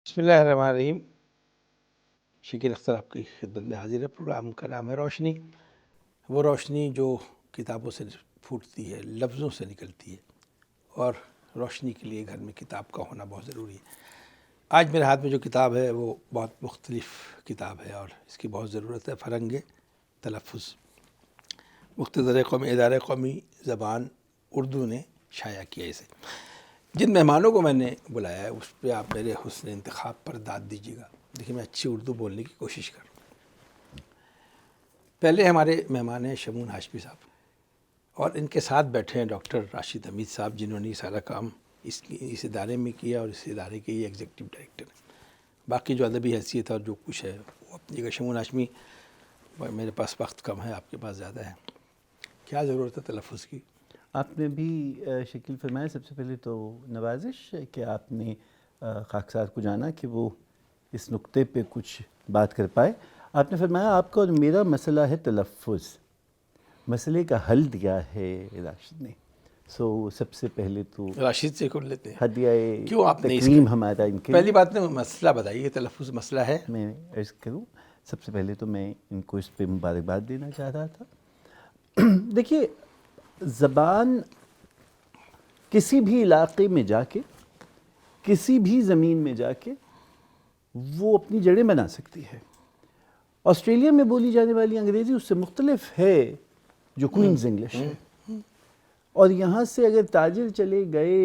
بسم اللہ الرحمن الرحیم۔ شکیل اختر آپ کی خدمت میں حاضر ہے۔ پروگرام کا نام ہے روشنی، وہ روشنی جو کتابوں سے پھوٹتی ہے، لفظوں سے نکلتی ہے، اور روشنی کے لیے گھر میں کتاب کا ہونا بہت ضروری ہے۔ آج میرے ہاتھ میں جو کتاب ہے وہ بہت مختلف کتاب ہے اور اس کی بہت ضرورت ہے۔ فرنگ تلفظ، مختصر قومی ادارہ قومی زبان اردو نے شائع کیا اسے۔ جن مہمانوں کو میں نے بلایا ہے اس پہ آپ میرے حسن انتخاب پر داد دیجیے گا۔ دیکھیے، میں اچھی اردو بولنے کی کوشش کروں۔ پہلے ہمارے مہمان ہیں شمون ہاشمی صاحب، اور ان کے ساتھ بیٹھے ہیں ڈاکٹر راشد حمید صاحب، جنہوں نے یہ سارا کام اس ادارے میں کیا اور اس ادارے کے یہ ایگزیکٹو ڈائریکٹر ہیں۔ باقی جو ادبی حیثیت اور جو کچھ ہے وہ اپنی جگہ۔ شمون ہاشمی، میرے پاس وقت کم ہے، آپ کے پاس زیادہ ہے، کیا ضرورت ہے تلفظ کی؟ آپ نے بھی شکیل فرمایا، سب سے پہلے تو نوازش ہے کہ آپ نے خاکسار کو جانا کہ وہ اس نقطے پہ کچھ بات کر پائے۔ آپ نے فرمایا آپ کا اور میرا مسئلہ ہے تلفظ، مسئلے کا حل دیا ہے راشد نے۔ سب سے پہلے تو راشد سے کر لیتے ہیں۔ ہدیہ کیوں آپ نے تکریم ہمارا ان کے پہلی بات میں مسئلہ بتائیے، تلفظ مسئلہ ہے؟ میں عرض کروں، سب سے پہلے تو میں ان کو اس پہ مبارکباد دینا چاہ رہا تھا۔ دیکھیے، زبان کسی بھی علاقے میں جا کے، کسی بھی زمین میں جا کے وہ اپنی جڑیں بنا سکتی ہے۔ آسٹریلیا میں بولی جانے والی انگریزی اس سے مختلف ہے جو کوئنز انگلش ہے، اور یہاں سے اگر تاجر چلے گئے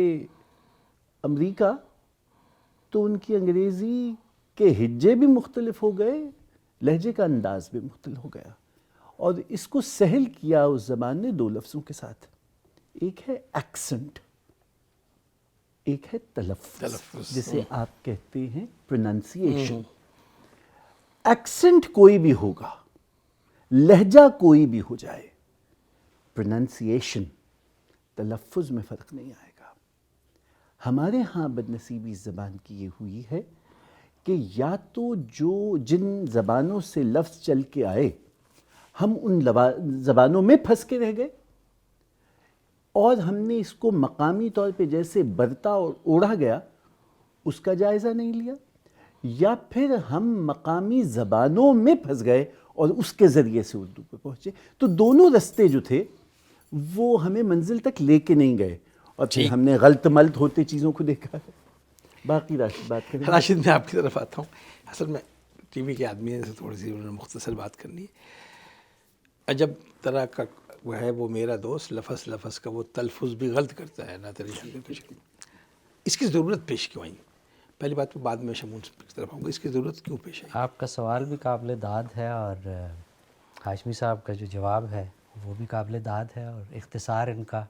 امریکہ تو ان کی انگریزی کے ہجے بھی مختلف ہو گئے، لہجے کا انداز بھی مختلف ہو گیا، اور اس کو سہل کیا اس زبان نے دو لفظوں کے ساتھ۔ ایک ہے ایکسنٹ، ایک ہے تلفظ، جسے آپ کہتے ہیں پروننسیشن۔ ایکسنٹ کوئی بھی ہوگا، لہجہ کوئی بھی ہو جائے، پروننسیشن، تلفظ میں فرق نہیں آئے گا۔ ہمارے ہاں بدنصیبی اس زبان کی یہ ہوئی ہے کہ یا تو جن زبانوں سے لفظ چل کے آئے ہم ان زبانوں میں پھنس کے رہ گئے، اور ہم نے اس کو مقامی طور پہ جیسے برتا اور اوڑھا گیا اس کا جائزہ نہیں لیا، یا پھر ہم مقامی زبانوں میں پھنس گئے اور اس کے ذریعے سے اردو پہ پہنچے۔ تو دونوں رستے جو تھے وہ ہمیں منزل تک لے کے نہیں گئے، اور پھر ہم نے غلط ملط ہوتے چیزوں کو دیکھا ہے۔ باقی راشد بات کریں۔ راشد، میں آپ کی طرف آتا ہوں۔ اصل میں ٹی وی کے آدمی سے تھوڑی سی انہوں نے مختصر بات کرنی ہے۔ عجب طرح کا وہ ہے وہ میرا دوست، لفظ کا وہ تلفظ بھی غلط کرتا ہے، نہ طریقے پیش۔ اس کی ضرورت پیش کیوں آئی؟ پہلی بات تو بعد میں شمون کی طرف آؤں گا، اس کی ضرورت کیوں پیش آئی؟ آپ کا سوال بھی قابل داد ہے، اور ہاشمی صاحب کا جو جواب ہے وہ بھی قابل داد ہے، اور اختصار ان کا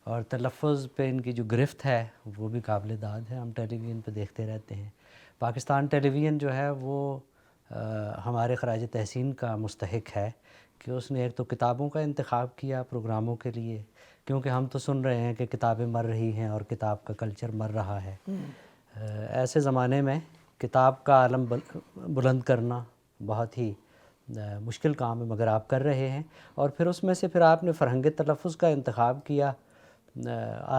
اور تلفظ پہ ان کی جو گرفت ہے وہ بھی قابل داد ہے۔ ہم ٹیلی ویژن پہ دیکھتے رہتے ہیں۔ پاکستان ٹیلی ویژن جو ہے وہ ہمارے خراج تحسین کا مستحق ہے کہ اس نے ایک تو کتابوں کا انتخاب کیا پروگراموں کے لیے، کیونکہ ہم تو سن رہے ہیں کہ کتابیں مر رہی ہیں اور کتاب کا کلچر مر رہا ہے۔ ایسے زمانے میں کتاب کا عالم بلند کرنا بہت ہی مشکل کام ہے، مگر آپ کر رہے ہیں، اور پھر اس میں سے پھر آپ نے فرہنگ تلفظ کا انتخاب کیا،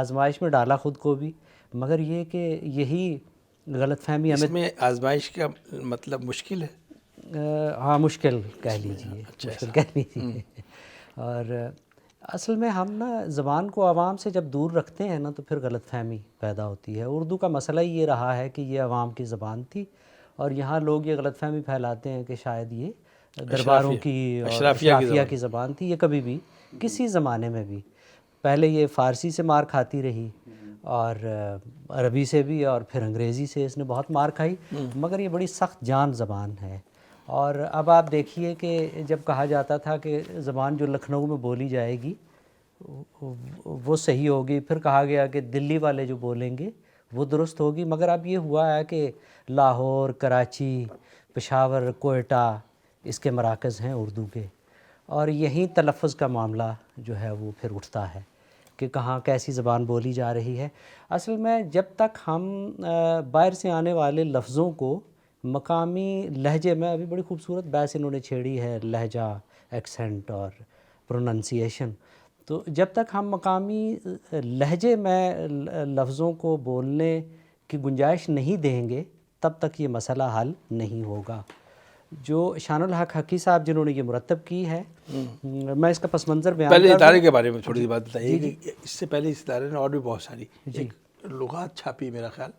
آزمائش میں ڈالا خود کو بھی، مگر یہ کہ یہی غلط فہمی اس ہمیں میں آزمائش کا مطلب مشکل ہے؟ ہاں، مشکل کہہ لیجیے، مشکل کہہ لیجیے۔ اور اصل میں ہم نا زبان کو عوام سے جب دور رکھتے ہیں نا تو پھر غلط فہمی پیدا ہوتی ہے۔ اردو کا مسئلہ ہی یہ رہا ہے کہ یہ عوام کی زبان تھی، اور یہاں لوگ یہ غلط فہمی پھیلاتے ہیں کہ شاید یہ درباروں کی اور اشرافیہ کی زبان تھی۔ یہ کبھی بھی کسی زمانے میں بھی، پہلے یہ فارسی سے مار کھاتی رہی، اور عربی سے بھی، اور پھر انگریزی سے اس نے بہت مار کھائی، مگر یہ بڑی سخت جان زبان ہے۔ اور اب آپ دیکھیے کہ جب کہا جاتا تھا کہ زبان جو لکھنؤ میں بولی جائے گی وہ صحیح ہوگی، پھر کہا گیا کہ دلی والے جو بولیں گے وہ درست ہوگی، مگر اب یہ ہوا ہے کہ لاہور، کراچی، پشاور، کوئٹہ اس کے مراکز ہیں اردو کے، اور یہیں تلفظ کا معاملہ جو ہے وہ پھر اٹھتا ہے کہ کہاں کیسی زبان بولی جا رہی ہے۔ اصل میں جب تک ہم باہر سے آنے والے لفظوں کو مقامی لہجے میں، ابھی بڑی خوبصورت بحث انہوں نے چھیڑی ہے، لہجہ، ایکسنٹ اور پروننسیشن، تو جب تک ہم مقامی لہجے میں لفظوں کو بولنے کی گنجائش نہیں دیں گے تب تک یہ مسئلہ حل نہیں ہوگا. جو شان الحق حقی صاحب جنہوں نے یہ مرتب کی ہے، میں اس کا پس منظر بیان پہلے کر ادارے کے بارے میں تھوڑی سی بات بتائیے کہ اس سے پہلے اس ادارے نے اور بھی بہت ساری لغات چھاپی میرا خیال.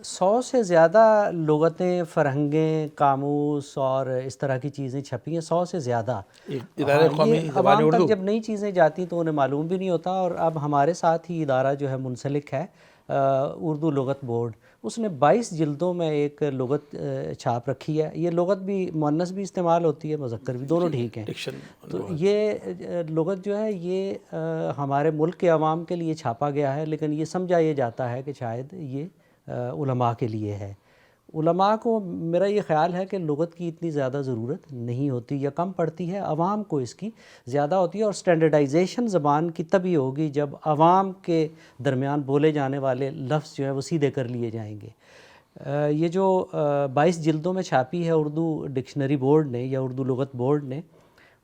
100 سے زیادہ لغتیں، فرہنگیں، قاموس اور اس طرح کی چیزیں چھپی ہیں، 100 سے زیادہ. ادارے قومی یہ زبان عوام اردو. تک جب نئی چیزیں جاتی ہیں تو انہیں معلوم بھی نہیں ہوتا. اور اب ہمارے ساتھ ہی ادارہ جو ہے منسلک ہے اردو لغت بورڈ، اس نے 22 جلدوں میں ایک لغت چھاپ رکھی ہے. یہ لغت بھی مؤنث بھی استعمال ہوتی ہے، مذکر بھی، دونوں ٹھیک ہیں. تو یہ لغت جو ہے یہ ہمارے ملک کے عوام کے لیے چھاپا گیا ہے، لیکن یہ سمجھا یہ جاتا ہے کہ شاید یہ علماء کے لیے ہے. علماء کو میرا یہ خیال ہے کہ لغت کی اتنی زیادہ ضرورت نہیں ہوتی یا کم پڑتی ہے، عوام کو اس کی زیادہ ہوتی ہے. اور سٹینڈرڈائزیشن زبان کی تبھی ہوگی جب عوام کے درمیان بولے جانے والے لفظ جو ہے وہ سیدھے کر لیے جائیں گے. یہ جو 22 جلدوں میں چھاپی ہے اردو ڈکشنری بورڈ نے یا اردو لغت بورڈ نے،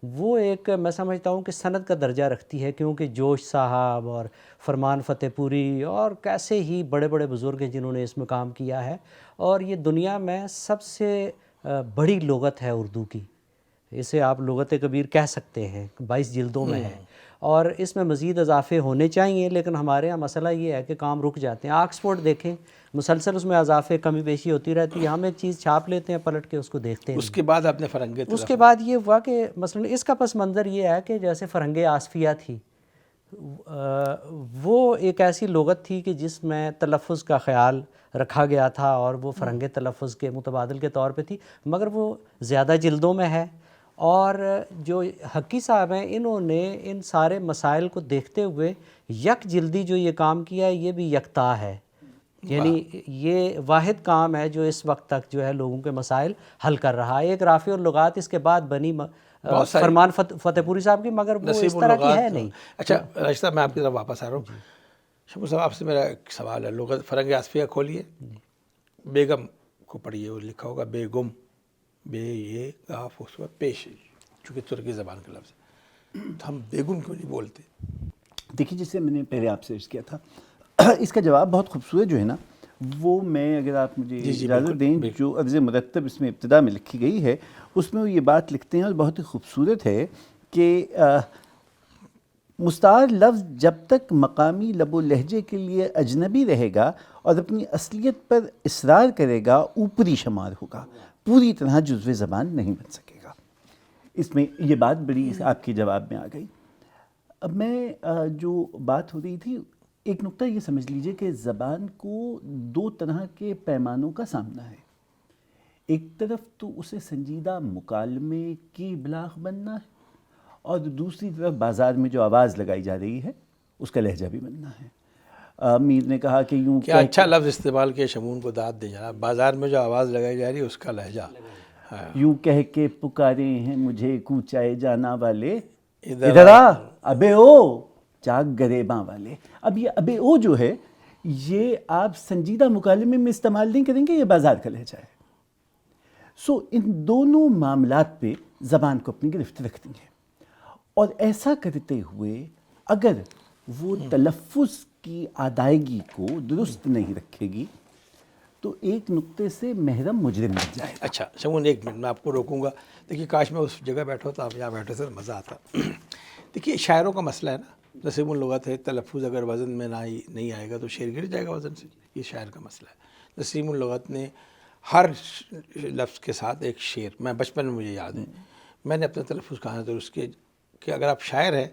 وہ ایک میں سمجھتا ہوں کہ سند کا درجہ رکھتی ہے، کیونکہ جوش صاحب اور فرمان فتح پوری اور کیسے ہی بڑے بڑے بزرگ ہیں جنہوں نے اس میں کام کیا ہے. اور یہ دنیا میں سب سے بڑی لغت ہے اردو کی، اسے آپ لغت کبیر کہہ سکتے ہیں. 22 جلدوں میں ہے اور اس میں مزید اضافے ہونے چاہیے، لیکن ہمارے ہاں مسئلہ یہ ہے کہ کام رک جاتے ہیں. آکسفورڈ دیکھیں، مسلسل اس میں اضافے کمی بیشی ہوتی رہتی ہے. ہم ایک چیز چھاپ لیتے ہیں، پلٹ کے اس کو دیکھتے ہیں. اس کے بعد آپ نے فرنگے اس کے بعد یہ ہوا کہ مثلا اس کا پس منظر یہ ہے کہ جیسے فرنگ آصفیہ تھی، وہ ایک ایسی لغت تھی کہ جس میں تلفظ کا خیال رکھا گیا تھا اور وہ فرنگ تلفظ کے متبادل کے طور پہ تھی، مگر وہ زیادہ جلدوں میں ہے. اور جو حقی صاحب ہیں انہوں نے ان سارے مسائل کو دیکھتے ہوئے یک جلدی جو یہ کام کیا ہے یہ بھی یکتا ہے. یعنی یہ واحد کام ہے جو اس وقت تک جو ہے لوگوں کے مسائل حل کر رہا ہے. ایک رافع اللغات اس کے بعد بنی فرمان فتح پوری صاحب کی، مگر وہ اس طرح کی ہے نہیں. اچھا راشد صاحب، میں آپ کی طرف واپس آ رہا ہوں. شمول صاحب آپ سے میرا ایک سوال ہے. لغت فرنگ آصفیہ کھولیے، بیگم کو پڑھیے، وہ لکھا ہوگا بیگم، بے یہ گاف اس پر پیش، چونکہ ترکی زبان کا لفظ ہے. تو ہم بیگم کیوں نہیں بولتے؟ دیکھیے، جسے میں نے پہلے آپ سے عرض کیا تھا، اس کا جواب بہت خوبصورت جو ہے نا، وہ میں اگر آپ مجھے اجازت دیں، جو عرض مرتب اس میں ابتدا میں لکھی گئی ہے اس میں وہ یہ بات لکھتے ہیں اور بہت ہی خوبصورت ہے کہ مستعار لفظ جب تک مقامی لب و لہجے کے لیے اجنبی رہے گا اور اپنی اصلیت پر اصرار کرے گا، اوپری شمار ہوگا، پوری طرح جزو زبان نہیں بن سکے گا. اس میں یہ بات بڑی آپ کے جواب میں آ گئی. اب میں جو بات ہو رہی تھی، ایک نقطہ یہ سمجھ لیجئے کہ زبان کو دو طرح کے پیمانوں کا سامنا ہے. ایک طرف تو اسے سنجیدہ مکالمے کی ابلاغ بننا ہے، اور دوسری طرف بازار میں جو آواز لگائی جا رہی ہے اس کا لہجہ بھی بننا ہے. میر نے کہا کہ یوں کیا اچھا لفظ استعمال کیا، شمون کو داد دے جانا. بازار میں جو آواز لگائی جا رہی ہے اس کا لہجہ. یوں کہہ کے پکارے ہیں مجھے کوچائے جانا والے، ادھر آ ابے او چاک گریباں والے. اب یہ ابے او جو ہے یہ آپ سنجیدہ مکالمے میں استعمال نہیں کریں گے، یہ بازار کا لہجہ ہے. سو ان دونوں معاملات پہ زبان کو اپنی گرفت رکھتی ہے، اور ایسا کرتے ہوئے اگر وہ تلفظ کی ادائیگی کو درست نہیں رکھے گی تو ایک نقطے سے محرم مجرم بن جائے. اچھا شمون، ایک منٹ میں آپ کو روکوں گا. دیکھیے کاش میں اس جگہ بیٹھا ہوتا، آپ یہاں بیٹھے تھے، مزہ آتا. دیکھیے شاعروں کا مسئلہ ہے نا، نصیب اللغت ہے، تلفظ اگر وزن میں نہیں آئے گا تو شعر گر جائے گا وزن سے. یہ شاعر کا مسئلہ ہے. نصیب اللغت نے ہر لفظ کے ساتھ ایک شعر، میں بچپن میں مجھے یاد ہے، میں نے اپنا تلفظ کہا تھا اس کے کہ اگر آپ شاعر ہیں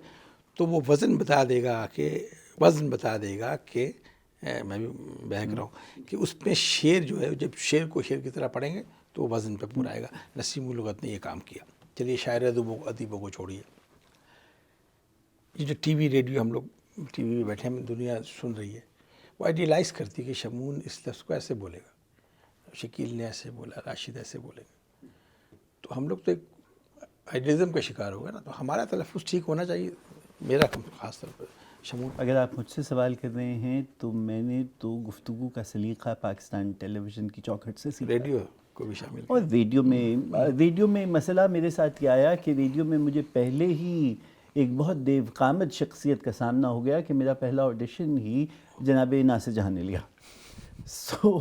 تو وہ وزن بتا دے گا کہ میں بھی بہک رہا ہوں کہ اس میں شعر جو ہے، جب شعر کو شعر کی طرح پڑھیں گے تو وہ وزن پہ پورا آئے گا. نسیم اللغت نے یہ کام کیا. چلیے شاعر ادیبوں کو چھوڑیے. یہ جو ٹی وی ریڈیو ہم لوگ ٹی وی میں بیٹھے ہیں، دنیا سن رہی ہے، وہ آئیڈیلائز کرتی ہے کہ شمون اس لفظ کو ایسے بولے گا، شکیل نے ایسے بولا، راشد ایسے بولے گا. تو ہم لوگ تو ایک آئیڈیلزم کا شکار ہو گئے نا. تو ہمارا تلفظ ٹھیک ہونا چاہیے، میرا خاص طور پر. شمون، اگر آپ مجھ سے سوال کر رہے ہیں تو میں نے تو گفتگو کا سلیقہ پاکستان ٹیلی ویژن کی چوکھٹ سے سیکھا. ریڈیو کو بھی شامل اور ریڈیو میں مسئلہ میرے ساتھ یہ آیا کہ ریڈیو میں مجھے پہلے ہی ایک بہت دیو قامت شخصیت کا سامنا ہو گیا کہ میرا پہلا آڈیشن ہی جناب ناصر جہاں نے لیا. سو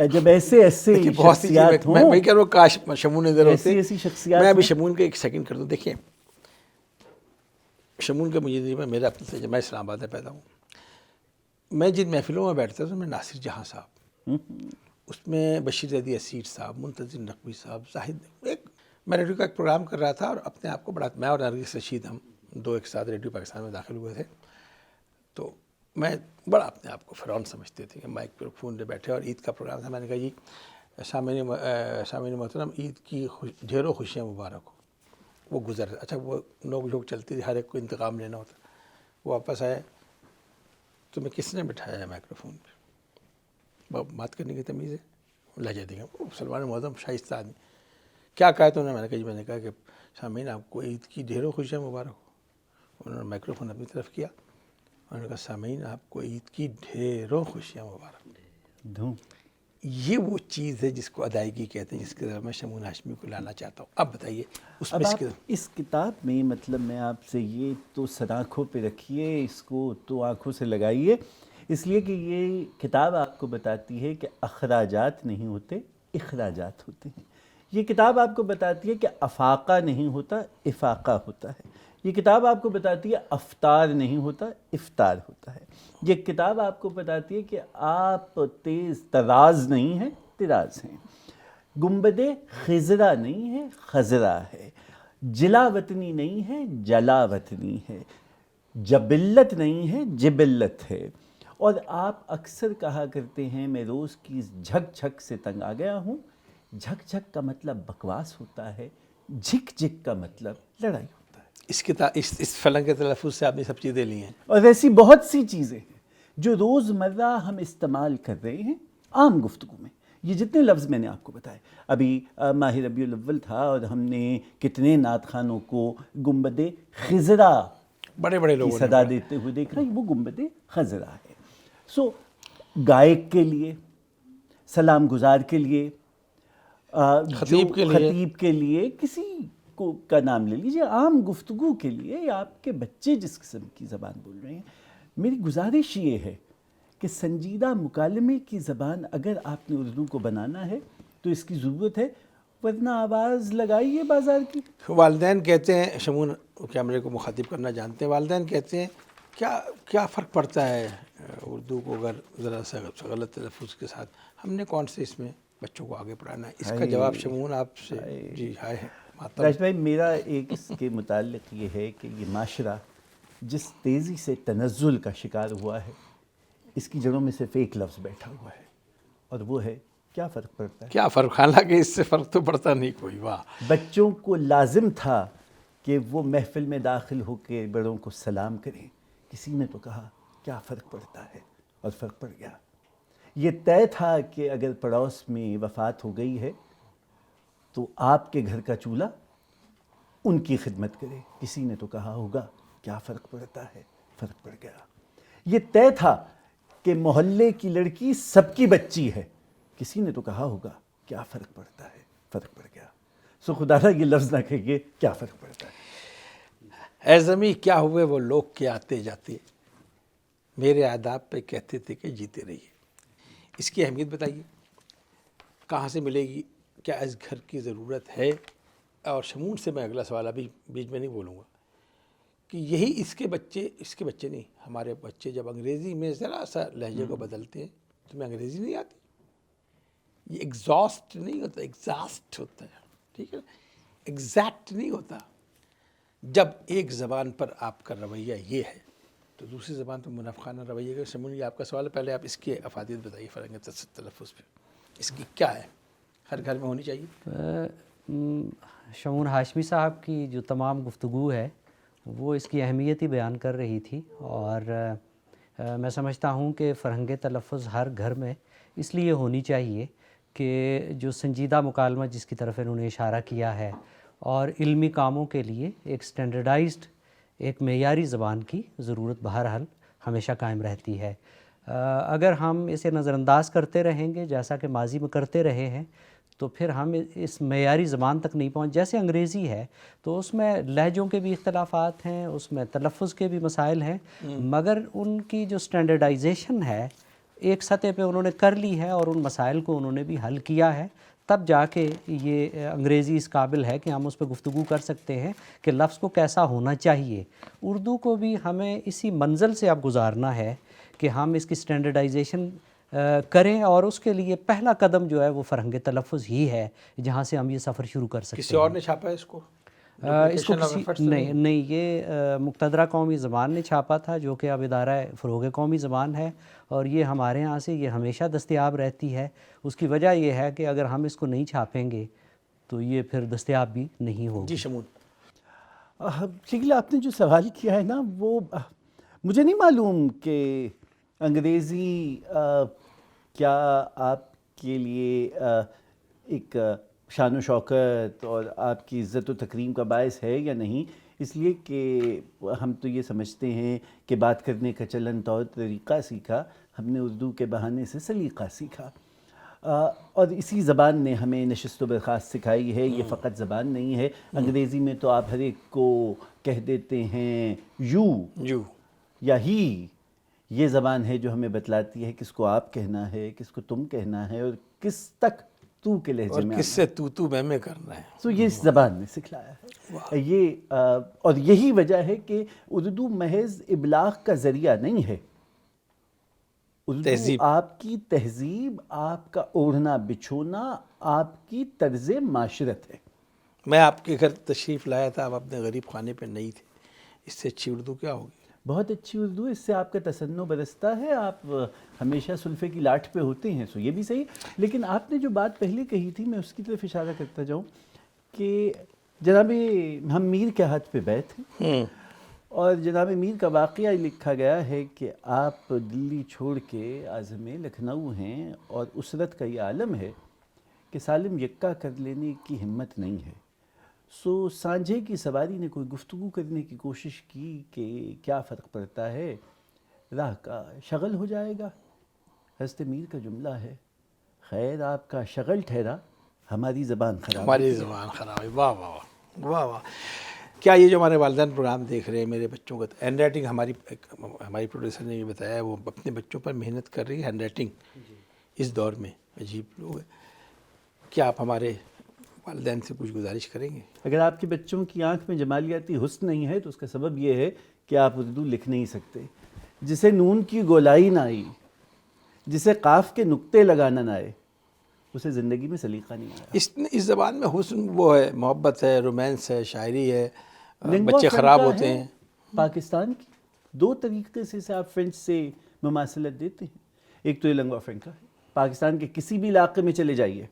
جب ایسے ایسے دیکھیے بہت سی شخصیات چیزیں میں کہہ رہا ہوں کاش شمون ادھر ہوتے. ایسی شخصیات میں ابھی ہوں. شمون کا ایک سیکنڈ کر دوں. دیکھیں شمون کا مجھے نہیں میرا اپنا سے میں اسلام آباد میں پیدا ہوں. میں جن محفلوں میں بیٹھتا تھا میں ناصر جہاں صاحب, اس میں بشیر زیدی اسیر صاحب, منتظر نقوی صاحب, زاہد, میں ریڈیو کا ایک پروگرام کر رہا تھا اور اپنے آپ کو بڑا, میں اور نرگس رشید ہم دو ایک ساتھ ریڈیو پاکستان میں داخل ہوئے تھے. تو میں بڑا اپنے آپ کو فرعون سمجھتے تھے کہ مائک پہ فون پہ بیٹھے اور عید کا پروگرام تھا. میں نے کہا جی سامعین محترم عید کی ڈھیروں خوشیاں مبارک ہو. وہ گزر, اچھا وہ نوک جھوک چلتی تھی, ہر ایک کو انتقام لینا ہوتا. وہ واپس آئے, تمہیں کس نے بٹھایا ہے مائکرو فون پہ, بات کرنے کی تمیز ہے, لہجہ دیں گے وہ سلمان معظم شائستہ آدمی, کیا کہا تو میں نے کہا جی, میں نے کہا کہ سامعین آپ کو عید کی ڈھیروں خوشیاں مبارک ہو. انہوں نے مائکرو فون اپنی طرف کیا, انہوں نے کہا سامعین آپ کو عید کی ڈھیروں خوشیاں مبارک. یہ وہ چیز ہے جس کو ادائیگی کہتے ہیں, جس کی طرف میں شمون ہاشمی کو لانا چاہتا ہوں. اب بتائیے اس اب میں آپ اس کتاب میں مطلب میں آپ سے یہ تو سر آنکھوں پہ رکھیے, اس کو تو آنکھوں سے لگائیے, اس لیے کہ یہ کتاب آپ کو بتاتی ہے کہ اخراجات نہیں ہوتے اخراجات ہوتے ہیں. یہ کتاب آپ کو بتاتی ہے کہ افاقہ نہیں ہوتا افاقہ ہوتا ہے. یہ کتاب آپ کو بتاتی ہے افطار نہیں ہوتا افطار ہوتا ہے. یہ کتاب آپ کو بتاتی ہے کہ آپ تیز تراز نہیں ہیں تراز ہیں. گنبد خضرا نہیں ہے خضرا ہے. جلا وطنی نہیں ہے جلا وطنی ہے. جبلت نہیں ہے جبلت ہے. اور آپ اکثر کہا کرتے ہیں میں روز کی جھک جھک سے تنگ آ گیا ہوں. جھک جھک کا مطلب بکواس ہوتا ہے, جھک جھک کا مطلب لڑائی ہوتا ہے. اس کتاب اس فلنگ کے تلفظ سے آپ نے سب چیزیں لی ہیں. اور ایسی بہت سی چیزیں ہیں جو روزمرہ ہم استعمال کر رہے ہیں عام گفتگو میں. یہ جتنے لفظ میں نے آپ کو بتائے, ابھی ماہ ربیع الاول تھا اور ہم نے کتنے نعت خوانوں کو گنبد خضرا بڑے بڑے کی لوگوں نے صدا دیتے ہوئے دیکھا. وہ گنبد خضرا ہے. سو گائک کے لیے, سلام گزار کے لیے, خطیب کے لیے, کسی کو کا نام لے لیجیے, عام گفتگو کے لیے, یا آپ کے بچے جس قسم کی زبان بول رہے ہیں, میری گزارش یہ ہے کہ سنجیدہ مکالمے کی زبان اگر آپ نے اردو کو بنانا ہے تو اس کی ضرورت ہے, ورنہ آواز لگائیے بازار کی. والدین کہتے ہیں, شمون کیمرے کو مخاطب کرنا جانتے ہیں, والدین کہتے ہیں کیا فرق پڑتا ہے اردو کو اگر ذرا سا غلط تلفظ کے ساتھ, ہم نے کون سے اس میں بچوں کو آگے پڑھانا ہے. اس کا جواب شمون آپ سے جی ہائے ہے. راج بھائی, میرا ایک اس کے متعلق یہ ہے کہ یہ معاشرہ جس تیزی سے تنزل کا شکار ہوا ہے, اس کی جڑوں میں صرف ایک لفظ بیٹھا ہوا ہے, اور وہ ہے کیا فرق پڑتا ہے. کیا فرق, حالانکہ اس سے فرق تو پڑتا نہیں کوئی. واہ, بچوں کو لازم تھا کہ وہ محفل میں داخل ہو کے بڑوں کو سلام کریں. کسی نے تو کہا کیا فرق پڑتا ہے, اور فرق پڑ گیا. یہ طے تھا کہ اگر پڑوس میں وفات ہو گئی ہے تو آپ کے گھر کا چولہا ان کی خدمت کرے. کسی نے تو کہا ہوگا کیا فرق پڑتا ہے, فرق پڑ گیا. یہ طے تھا کہ محلے کی لڑکی سب کی بچی ہے. کسی نے تو کہا ہوگا کیا فرق پڑتا ہے, فرق پڑ گیا. سو خدا نہ یہ لفظ نہ کہیے کیا فرق پڑتا ہے. اے زمیں کیا ہوئے وہ لوگ کے آتے جاتے, میرے آداب پہ کہتے تھے کہ جیتے رہیے. اس کی اہمیت بتائیے, کہاں سے ملے گی, کیا اس گھر کی ضرورت ہے. اور شمون سے میں اگلا سوال ابھی بیچ میں نہیں بولوں گا کہ یہی اس کے بچے نہیں, ہمارے بچے جب انگریزی میں ذرا سا لہجے کو بدلتے ہیں, تمہیں انگریزی نہیں آتی, یہ ایگزاسٹ نہیں ہوتا, ایگزاسٹ ہوتا ہے. ٹھیک ہے, ایگزیکٹ نہیں ہوتا. جب ایک زبان پر آپ کا رویہ یہ ہے تو دوسری زبان پر منافقانہ رویے کا. شمون یہ آپ کا سوال ہے, پہلے آپ اس کی افادیت بتائیے فرنگ تلفظ پہ, اس کی کیا ہے, ہر گھر میں ہونی چاہیے. شمون ہاشمی صاحب کی جو تمام گفتگو ہے وہ اس کی اہمیت ہی بیان کر رہی تھی, اور میں سمجھتا ہوں کہ فرہنگ تلفظ ہر گھر میں اس لیے ہونی چاہیے کہ جو سنجیدہ مکالمہ جس کی طرف انہوں نے اشارہ کیا ہے, اور علمی کاموں کے لیے ایک سٹینڈرڈائزڈ ایک معیاری زبان کی ضرورت بہرحال ہمیشہ قائم رہتی ہے. اگر ہم اسے نظر انداز کرتے رہیں گے جیسا کہ ماضی میں کرتے رہے ہیں تو پھر ہم اس معیاری زبان تک نہیں پہنچ. جیسے انگریزی ہے تو اس میں لہجوں کے بھی اختلافات ہیں, اس میں تلفظ کے بھی مسائل ہیں, مگر ان کی جو سٹینڈرڈائزیشن ہے ایک سطح پہ انہوں نے کر لی ہے اور ان مسائل کو انہوں نے بھی حل کیا ہے، تب جا کے یہ انگریزی اس قابل ہے کہ ہم اس پہ گفتگو کر سکتے ہیں کہ لفظ کو کیسا ہونا چاہیے۔ اردو کو بھی ہمیں اسی منزل سے اب گزارنا ہے کہ ہم اس کی اسٹینڈرڈائزیشن کریں، اور اس کے لیے پہلا قدم جو ہے وہ فرہنگ تلفظ ہی ہے، جہاں سے ہم یہ سفر شروع کر سکتے ہیں۔ کسی اور نے چھاپا ہے اس کو؟ اس کو نہیں، یہ مقتدرہ قومی زبان نے چھاپا تھا، جو کہ اب ادارہ فروغ قومی زبان ہے، اور یہ ہمارے ہاں سے یہ ہمیشہ دستیاب رہتی ہے۔ اس کی وجہ یہ ہے کہ اگر ہم اس کو نہیں چھاپیں گے تو یہ پھر دستیاب بھی نہیں ہوگی۔ جی شمون، شکیل آپ نے جو سوال کیا ہے نا، وہ مجھے نہیں معلوم کہ انگریزی کیا آپ کے لیے ایک شان و شوکت اور آپ کی عزت و تکریم کا باعث ہے یا نہیں، اس لیے کہ ہم تو یہ سمجھتے ہیں کہ بات کرنے کا چلن طور طریقہ سیکھا، ہم نے اردو کے بہانے سے سلیقہ سیکھا، اور اسی زبان نے ہمیں نشست و برخاست سکھائی ہے۔ یہ فقط زبان نہیں ہے، انگریزی میں تو آپ ہر ایک کو کہہ دیتے ہیں یو یا ہی۔ یہ زبان ہے جو ہمیں بتلاتی ہے کس کو آپ کہنا ہے، کس کو تم کہنا ہے، اور کس تک تو کے لہجے میں، کس سے تو میں کرنا ہے۔ تو یہ اس زبان نے سکھلایا ہے یہ، اور یہی وجہ ہے کہ اردو محض ابلاغ کا ذریعہ نہیں ہے، اردو آپ کی تہذیب، آپ کا اوڑھنا بچھونا، آپ کی طرز معاشرت ہے۔ میں آپ کے گھر تشریف لایا تھا، آپ اپنے غریب خانے پہ نہیں تھے، اس سے اچھی اردو کیا ہوگی؟ بہت اچھی اردو، اس سے آپ کا تسنو برستا ہے، آپ ہمیشہ سلفے کی لاٹ پہ ہوتے ہیں، سو یہ بھی صحیح۔ لیکن آپ نے جو بات پہلے کہی تھی، میں اس کی طرف اشارہ کرتا جاؤں کہ جناب ہم میر کے ہاتھ پہ بیٹھ ہیں، اور جناب میر کا واقعہ لکھا گیا ہے کہ آپ دلی چھوڑ کے عازم لکھنؤ ہیں، اور اسرت کا یہ عالم ہے کہ سالم یکا کر لینے کی ہمت نہیں ہے۔ سو سانجھے کی سواری نے کوئی گفتگو کرنے کی کوشش کی کہ کیا فرق پڑتا ہے، راہ کا شغل ہو جائے گا۔ حضرت میر کا جملہ ہے، خیر آپ کا شغل ٹھہرا، ہماری زبان خراب، ہماری زبان خراب ہے۔ واہ واہ واہ واہ۔ کیا یہ جو ہمارے والدین پروگرام دیکھ رہے ہیں، میرے بچوں کا ہینڈ رائٹنگ، ہماری پروڈیوسر نے یہ بتایا، وہ اپنے بچوں پر محنت کر رہی ہے ہینڈ رائٹنگ اس دور میں، عجیب لوگ ہیں۔ کیا آپ ہمارے والدین سے کچھ گزارش کریں گے؟ اگر آپ کے بچوں کی آنکھ میں جمالیاتی حسن نہیں ہے تو اس کا سبب یہ ہے کہ آپ اردو لکھ نہیں سکتے۔ جسے نون کی گولائی نہ آئی، جسے قاف کے نقطے لگانا نہ آئے، اسے زندگی میں سلیقہ نہیں آیا۔ اس زبان میں حسن وہ ہے، محبت ہے، رومانس ہے، شاعری ہے، لنگوا بچے خراب فرنکا ہوتے ہے ہیں۔ پاکستان کی دو طریقے سے آپ فرینچ سے مماثلت دیتے ہیں۔ ایک تو یہ لنگوا فرنکا ہے، پاکستان کے کسی بھی علاقے میں چلے جائیے،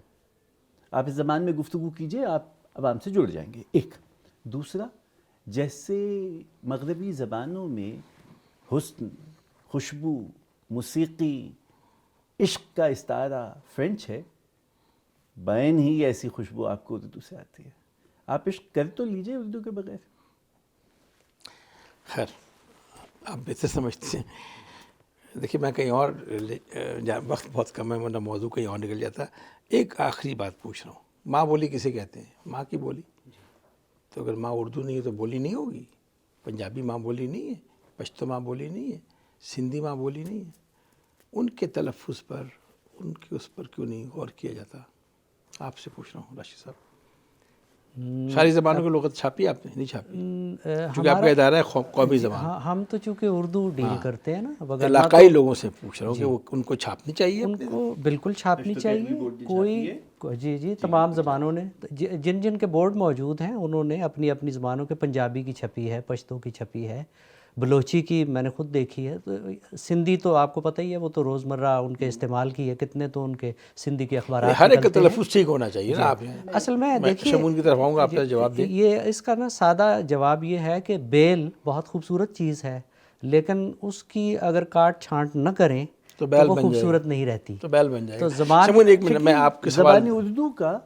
آپ اس زبان میں گفتگو کیجئے، آپ عوام سے جڑ جائیں گے، ایک۔ دوسرا، جیسے مغربی زبانوں میں حسن، خوشبو، موسیقی، عشق کا استعارہ فرینچ ہے، بین ہی ایسی خوشبو آپ کو اردو سے آتی ہے۔ آپ عشق کر تو لیجئے اردو کے بغیر۔ خیر، آپ بہتر سمجھتے ہیں۔ دیکھیے میں کہیں اور، وقت بہت کم ہے ورنہ موضوع کہیں اور نکل جاتا۔ ایک آخری بات پوچھ رہا ہوں، ماں بولی کسے کہتے ہیں؟ ماں کی بولی۔ تو اگر ماں اردو نہیں ہے تو بولی نہیں ہوگی؟ پنجابی ماں بولی نہیں ہے، پشتو ماں بولی نہیں ہے، سندھی ماں بولی نہیں ہے؟ ان کے تلفظ پر، ان کے اس پر کیوں نہیں غور کیا جاتا؟ آپ سے پوچھ رہا ہوں راشد صاحب۔ ساری زبانوں کی لغت چھاپی آپ نے؟ نہیں چھاپی، چونکہ آپ کا ادارہ ہے قومی زبان۔ ہم تو چونکہ اردو ڈیل کرتے ہیں نا، علاقائی لوگوں سے پوچھ رہا ہوں کہ ان کو چھاپنی چاہیے؟ ان کو بالکل چھاپنی چاہیے۔ جی تمام زبانوں نے، جن جن کے بورڈ موجود ہیں انہوں نے اپنی اپنی زبانوں کے، پنجابی کی چھپی ہے، پشتو کی چھپی ہے، بلوچی کی میں نے خود دیکھی ہے، تو سندھی تو آپ کو پتہ ہی ہے، وہ تو روزمرہ ان کے استعمال کی ہے، کتنے تو ان کے سندھی کے اخبارات ہر ایک کا تلفظ ٹھیک ہونا چاہیے نا۔ آپ اصل میں دیکھیے، شمون کی طرف آؤں گا، آپ کا جواب دیں۔ یہ اس کا نا سادہ جواب یہ ہے کہ بیل بہت خوبصورت چیز ہے، لیکن اس کی اگر کاٹ چھانٹ نہ کریں تو وہ خوبصورت نہیں رہتی، تو بیل بن جائے تو گا۔ زبان، شمون ایک منٹ میں آپ کے سوال، زبان اردو کا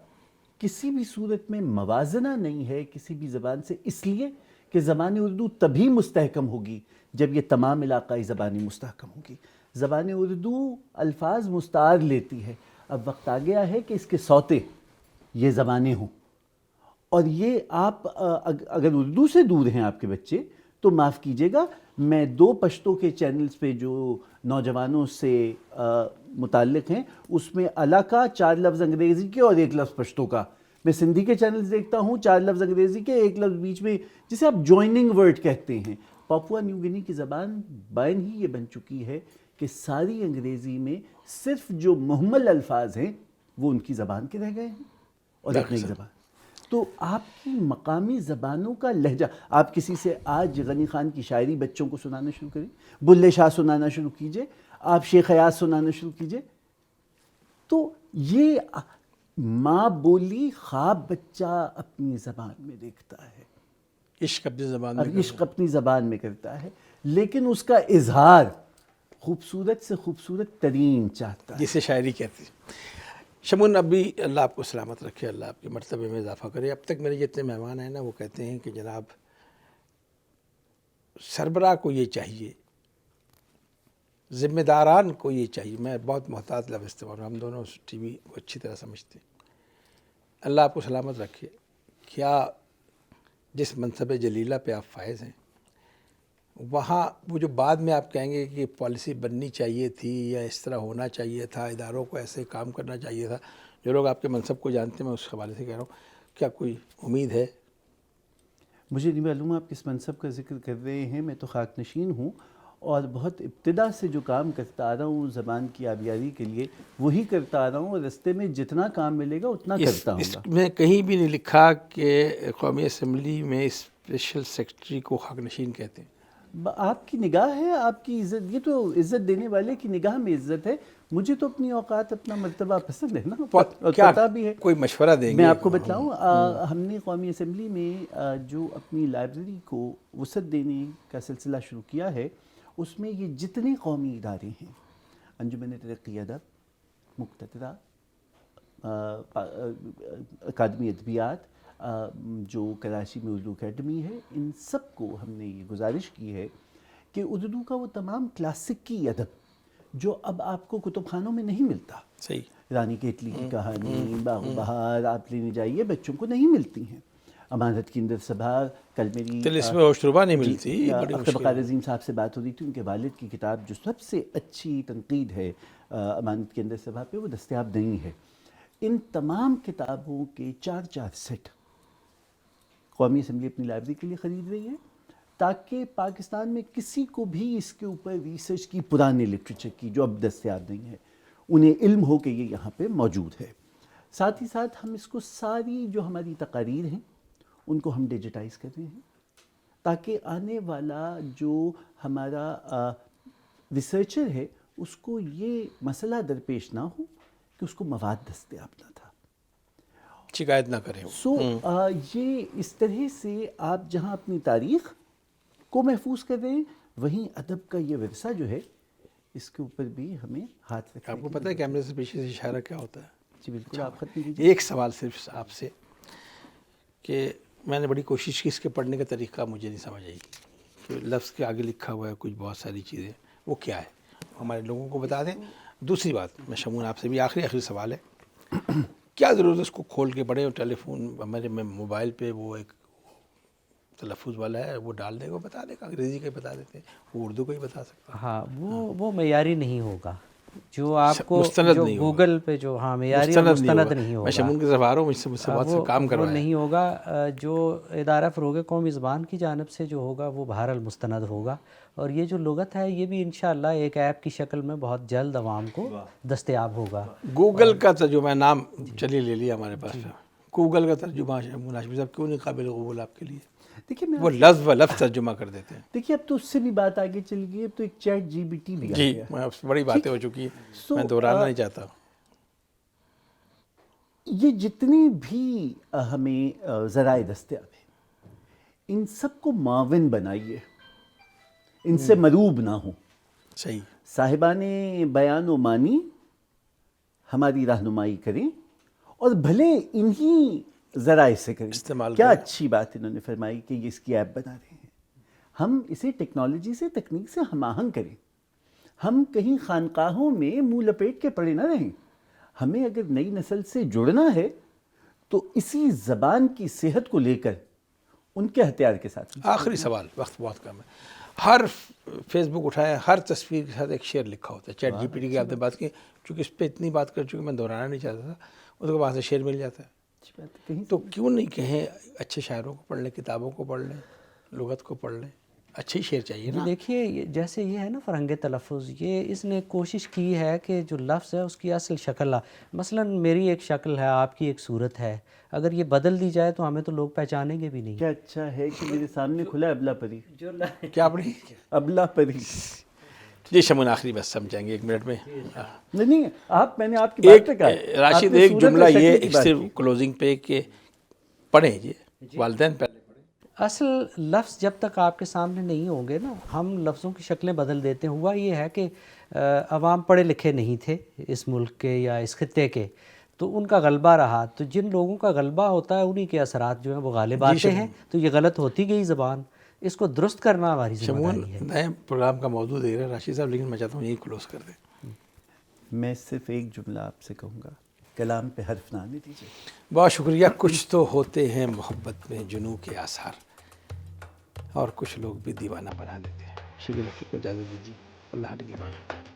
کسی بھی صورت میں موازنہ نہیں ہے کسی بھی زبان سے، اس لیے کہ زبان اردو تبھی مستحکم ہوگی جب یہ تمام علاقائی زبانیں مستحکم ہوگی۔ زبان اردو الفاظ مستعار لیتی ہے، اب وقت آ گیا ہے کہ اس کے سوتے یہ زبانیں ہوں، اور یہ آپ اگر اردو سے دور ہیں آپ کے بچے تو معاف کیجیے گا، میں 2 پشتو کے چینلز پہ جو نوجوانوں سے متعلق ہیں اس میں اعلیٰ کا 4 لفظ انگریزی کے اور 1 لفظ پشتو کا، میں سندھی کے چینلز دیکھتا ہوں 4 لفظ انگریزی کے 1 لفظ بیچ میں جسے آپ جوائننگ ورڈ کہتے ہیں۔ پاپوا نیو گنی کی زبان بائن ہی یہ بن چکی ہے کہ ساری انگریزی میں صرف جو مہمل الفاظ ہیں وہ ان کی زبان کے رہ گئے ہیں اور ایک نئی زبان۔ تو آپ کی مقامی زبانوں کا لہجہ، آپ کسی سے آج غنی خان کی شاعری بچوں کو سنانا شروع کریں، بلے شاہ سنانا شروع کیجئے، آپ شیخ ایاز سنانا شروع کیجئے، تو یہ ماں بولی خواب بچہ اپنی زبان میں دیکھتا ہے، عشق اپنی زبان اور میں عشق اپنی زبان میں کرتا ہے، لیکن اس کا اظہار خوبصورت سے خوبصورت ترین چاہتا ہے، جسے شاعری کہتے ہیں۔ شمون، ابھی اللہ آپ کو سلامت رکھے، اللہ آپ کے مرتبے میں اضافہ کرے۔ اب تک میرے جتنے مہمان ہیں نا وہ کہتے ہیں کہ جناب سربراہ کو یہ چاہیے، ذمہ داران کو یہ چاہیے، میں بہت محتاط لفظ استعمال ہوں، ہم دونوں ٹی وی کو اچھی طرح سمجھتے ہیں، اللہ آپ کو سلامت رکھے، کیا جس منصب جلیلہ پہ آپ فائز ہیں وہاں وہ جو بعد میں آپ کہیں گے کہ پالیسی بننی چاہیے تھی یا اس طرح ہونا چاہیے تھا، اداروں کو ایسے کام کرنا چاہیے تھا، جو لوگ آپ کے منصب کو جانتے ہیں میں اس حوالے سے کہہ رہا ہوں، کیا کوئی امید ہے؟ مجھے نہیں معلوم آپ کس منصب کا ذکر کر رہے ہیں، میں تو خاک نشین ہوں اور بہت ابتدا سے جو کام کرتا آ رہا ہوں زبان کی آبیاری کے لیے وہی کرتا آ رہا ہوں، اور رستے میں جتنا کام ملے گا اتنا کرتا ہوں اس گا۔ میں کہیں بھی نہیں لکھا کہ قومی اسمبلی میں اسپیشل سیکرٹری کو حق نشین کہتے ہیں۔ آپ کی نگاہ ہے، آپ کی عزت، یہ تو عزت دینے والے کی نگاہ میں عزت ہے، مجھے تو اپنی اوقات اپنا مرتبہ پسند ہے نا، اور کیا پتہ بھی ہے۔ کوئی مشورہ دیں گے؟ میں آپ کو بتلاؤں، ہم نے قومی اسمبلی میں جو اپنی لائبریری کو وسعت دینے کا سلسلہ شروع کیا ہے، اس میں یہ جتنے قومی ادارے ہیں، انجمن ترقی ادب، مقتدرہ، اکادمی ادبیات، جو کراچی میں اردو اکیڈمی ہے، ان سب کو ہم نے یہ گزارش کی ہے کہ اردو کا وہ تمام کلاسکی ادب جو اب آپ کو کتب خانوں میں نہیں ملتا، صحیح، رانی کیٹلی کی کہانی، باغ و بہار آپ لینے جائیے، بچوں کو نہیں ملتی ہیں، امانت کی اندر سبھا، کل میری اس میں ہوشربا نہیں ملتی، بڑی اختر مشکل بقار عظیم صاحب سے بات ہو رہی تھی، ان کے والد کی کتاب جو سب سے اچھی تنقید ہے امانت کے اندر سبھا پہ، وہ دستیاب نہیں ہے۔ ان تمام کتابوں کے 4 سیٹ قومی اسمبلی اپنی لائبریری کے لیے خرید رہی ہے، تاکہ پاکستان میں کسی کو بھی اس کے اوپر ریسرچ کی، پرانے لٹریچر کی جو اب دستیاب نہیں ہے، انہیں علم ہو کہ یہ یہاں پہ موجود ہے۔ ساتھ ہی ساتھ ہم اس کو ساری جو ہماری تقاریر ہیں ان کو ہم ڈیجیٹائز کر رہے ہیں، تاکہ آنے والا جو ہمارا ریسرچر ہے اس کو یہ مسئلہ درپیش نہ ہو کہ اس کو مواد دستیاب نہ تھا، شکایت نہ کریں۔ یہ اس طرح سے آپ جہاں اپنی تاریخ کو محفوظ کر رہے ہیں، وہیں ادب کا یہ ورثہ جو ہے اس کے اوپر بھی ہمیں ہاتھ رکھنا۔ آپ کو پتہ ہے کیمرے سے پیچھے سے اشارہ کیا ہوتا ہے؟ جی بالکل، آپ ختم کیجیے۔ ایک سوال صرف آپ سے، کہ میں نے بڑی کوشش کی اس کے پڑھنے کا طریقہ مجھے نہیں سمجھ آئی کہ لفظ کے آگے لکھا ہوا ہے کچھ بہت ساری چیزیں، وہ کیا ہے ہمارے لوگوں کو بتا دیں۔ دوسری بات، میں شمون آپ سے بھی آخری سوال ہے، کیا ضرورت ہے اس کو کھول کے پڑھیں؟ اور ٹیلی فون ہمارے موبائل پہ وہ ایک تلفظ والا ہے، وہ ڈال دے گا، بتا دے گا، انگریزی کا ہی بتا دیتے ہیں، وہ اردو کو ہی بتا سکتا ہے۔ ہاں، وہ معیاری نہیں ہوگا جو آپ کو مستند جو نہیں ہوگا، گوگل پہ جو معیاری اور مستند نہیں ہوگا، میں شمون کی طرف آ رہا ہوں، مجھ سے بہت سے کام وہ کروایا نہیں ہوگا۔ جو ادارہ فروغ قومی زبان کی جانب سے جو ہوگا وہ بہرحال مستند ہوگا، اور یہ جو لغت ہے یہ بھی انشاءاللہ ایک ایپ کی شکل میں بہت جلد عوام کو دستیاب ہوگا۔ گوگل کا ترجمہ، نام چلیے لے لیا ہمارے پاس، گوگل کا ترجمہ شمون ہاشمی صاحب کیوں نہیں قابل قبول آپ کے لیے؟ دیکھیے میں وہ لفظ و لفظ ترجمہ کر دیتے ہیں۔ دیکھیے اب تو اس سے بھی بات آگے چل گئی، اب تو ایک چیٹ جی بی ٹی بھی آ جی، گیا۔ بڑی باتیں ہو چکی ہیں، میں دہرانا نہیں چاہتا۔ یہ جتنی بھی ہمیں ذرائع دستیاب ہیں ان سب کو معاون بنائیے، ان سے مروب نہ ہوں۔ صحیح، صاحبان بیان و معنی ہماری رہنمائی کریں، اور بھلے انہی ذرائع سے کریں۔ استعمال کیا کریں۔ اچھی بات انہوں نے فرمائی کہ یہ اس کی ایپ بنا رہے ہیں، ہم اسے ٹیکنالوجی سے، تکنیک سے ہم آہنگ کریں، ہم کہیں خانقاہوں میں منہ لپیٹ کے پڑے نہ رہیں۔ ہمیں اگر نئی نسل سے جڑنا ہے تو اسی زبان کی صحت کو لے کر ان کے ہتھیار کے ساتھ. آخری سوال، وقت بہت کم ہے. ہر فیس بک اٹھایا، ہر تصویر کے ساتھ ایک شعر لکھا ہوتا ہے. چیٹ جی پی ٹی کی آپ نے بات کی، چونکہ اس پہ اتنی بات کر چکے میں دہرانا نہیں چاہتا تھا. اس کو وہاں سے شعر مل جاتا ہے. تو کیوں نہیں کہیں اچھے شاعروں کو پڑھ لیں، کتابوں کو پڑھ لیں، لغت کو پڑھ لیں. اچھے ہی شعر چاہیے نا. دیکھیے جیسے یہ ہے نا فرہنگ تلفظ، یہ اس نے کوشش کی ہے کہ جو لفظ ہے اس کی اصل شکل مثلا میری ایک شکل ہے، آپ کی ایک صورت ہے، اگر یہ بدل دی جائے تو ہمیں تو لوگ پہچانیں گے بھی نہیں. کیا اچھا ہے کہ میرے سامنے کھلا ہے ابلا پری. کیا پڑھی؟ ابلا پری. جی شمون آخری بس سمجھائیں گے 1 منٹ میں. نہیں میں نے آپ کی بات پہ کہا راشد ایک جملہ یہ صرف کلوزنگ پہ کہ پڑھیں یہ والدین پہلے. اصل لفظ جب تک آپ کے سامنے نہیں ہوں گے نا، ہم لفظوں کی شکلیں بدل دیتے ہیں. ہوا یہ ہے کہ عوام پڑھے لکھے نہیں تھے اس ملک کے یا اس خطے کے، تو ان کا غلبہ رہا. تو جن لوگوں کا غلبہ ہوتا ہے انہی کے اثرات جو ہیں وہ غالب آتے ہیں، تو یہ غلط ہوتی گئی زبان. اس کو درست کرنا ہماری ذمہ داری ہے. نئے پروگرام کا موضوع دے رہے ہیں راشد صاحب، لیکن میں چاہتا ہوں یہی کلوز کر دیں. میں صرف ایک جملہ آپ سے کہوں گا، کلام پہ حرف نہ آنے دیجیے. بہت شکریہ. کچھ تو ہوتے ہیں محبت میں جنوں کے آثار، اور کچھ لوگ بھی دیوانہ بنا دیتے ہیں. شکریہ. اجازت دیجیے. اللہ حافظ.